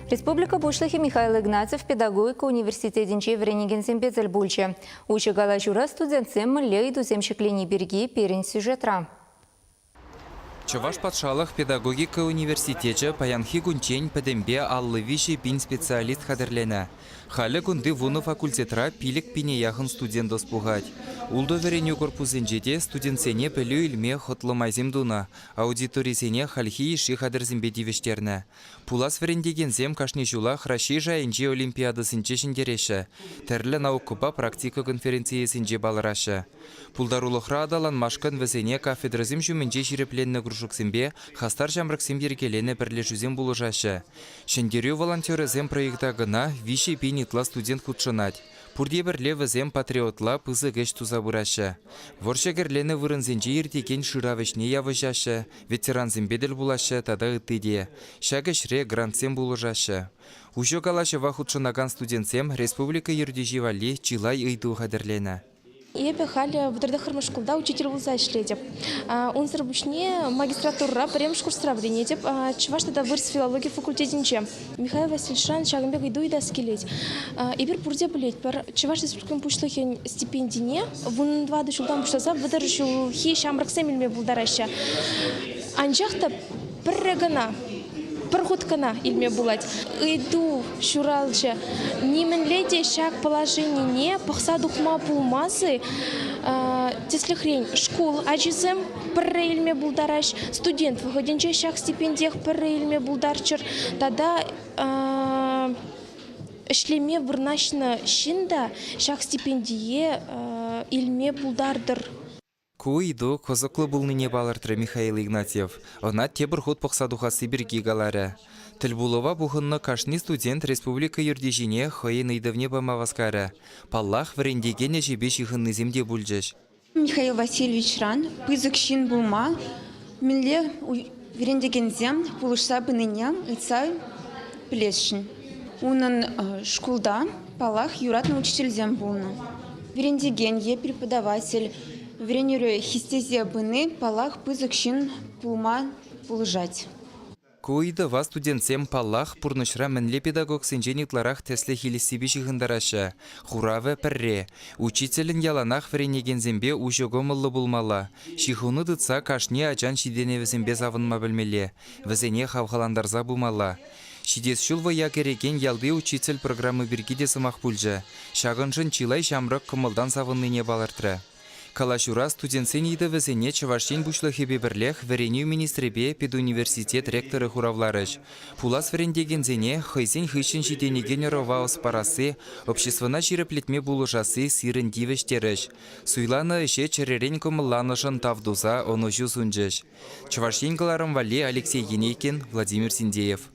Республика бушлыхи Михаил Игнатьев педагогика университетинче вренеген бедел бульче. Учыгала жура студентсем мле идуземшиклени берги перен сюжетра. Чаваш патшалых педагогика университете паянхи гунчень педембе аллывиши пин специалист хадерлене. Халі гунды вуны факультетра пилік пине яхын студент доспугать. Улдо вереню корпусенжеде студентсене пілю илме хотлымайзем дуна, аудиторисене хальхи иши хадерзембе дивештерне. Пулас верендегензем кашни жула храши жайынче олимпиадасынче шиндереші. Тәрлі наукыпа практика конференциясынче балырашы. Пулдарулықра адалан машкан візене кафедрызым жүмінче жирепленні грушуксембе хастар жамрыксем ергелене бірлешузем булыжашы. Шендерю волонтерызем проекта гына виши пинитла студент худшынать. Пурде бірле візем патриотла пызы гэш тузабырашы. Воршагерлене вырынзенче ертекен шыравышне явыжашы, ветеранзем бедел булашы тада ыттыде. Шагышре грантсем булыжашы. Ужо калашы вахудшынаган студентсем республика юрдеживали чилай ыйду хадерлене. Ебе хали в дырдахырмы школда учитель вуза ишледеп. Он зарабушне магистратура премш курсра вренедеп. Чуваш тогда вырс филологии факультетинче. Михаил Васильевич шагымбек иду и да скелеть. Ибер пурде блеть пар чуваш республикам пушлыхе стипендине. Вон два дышулдан пушласа выдарышу хи шамраксемельме булдараща. Анжахта пррегана. Пархуткана ilme булать. Иду шуралча. Неменледе шаг положение не пахса духма пулмасы. Тесли хрень школ ачизем пырре ilme булдараш. Студент выходенче шаг стипендиях пырре ilme булдарчыр. Тада шлеме вырнашна шинда шаг стипендие ilme булдардыр. Куиду козоклы булныне балыртыры Михаил Игнатьев. Она тебір ход пақсадухасы бірге галары. Тілбулова бұхынны кашни студент республика юрдежине хойын идывне бамаваскары. Паллах врендегене жебе шихынны земде бүлжеш. Михаил Васильевич ран, пызык шин булма, мінле врендегензем пулышса быныне ыца плешшін. Унын шкулда паллах юратны учительзем булны. Врендегенге преподаватель Вренерю хистезия быны палах пызык шин пулма пулжать. Куидыва студентсем паллах пурнышра мінле педагог сенженитларах тесле хилисиби жихындарашы. Хуравы пірре. Учителін яланах вренегензембе ужогомылы булмала. Шихуны дытса кашне ачан шиденевізембе завынма білмеле. Візене хавхаландарза булмала. Шидес шулва якереген ялды учитель программы біргеде сымақ пульжы. Шағыншын чилай шамрық кымылдан савынныне балыртыры. Калашура студентсен иді візене Чавашин бушлыхи бебірлех вареню министребе педуниверситет ректоры хуравларыш. Пулас варендегензене хайзен хыщен жиденеген роваус парасы, обществына жиреплетме булужасы сирен дивештерыш. Суйланы іше чаререн комылланышын тавдуза оны жусунжыш. Чавашин каларым вали Алексей Енейкин, Владимир Синдеев.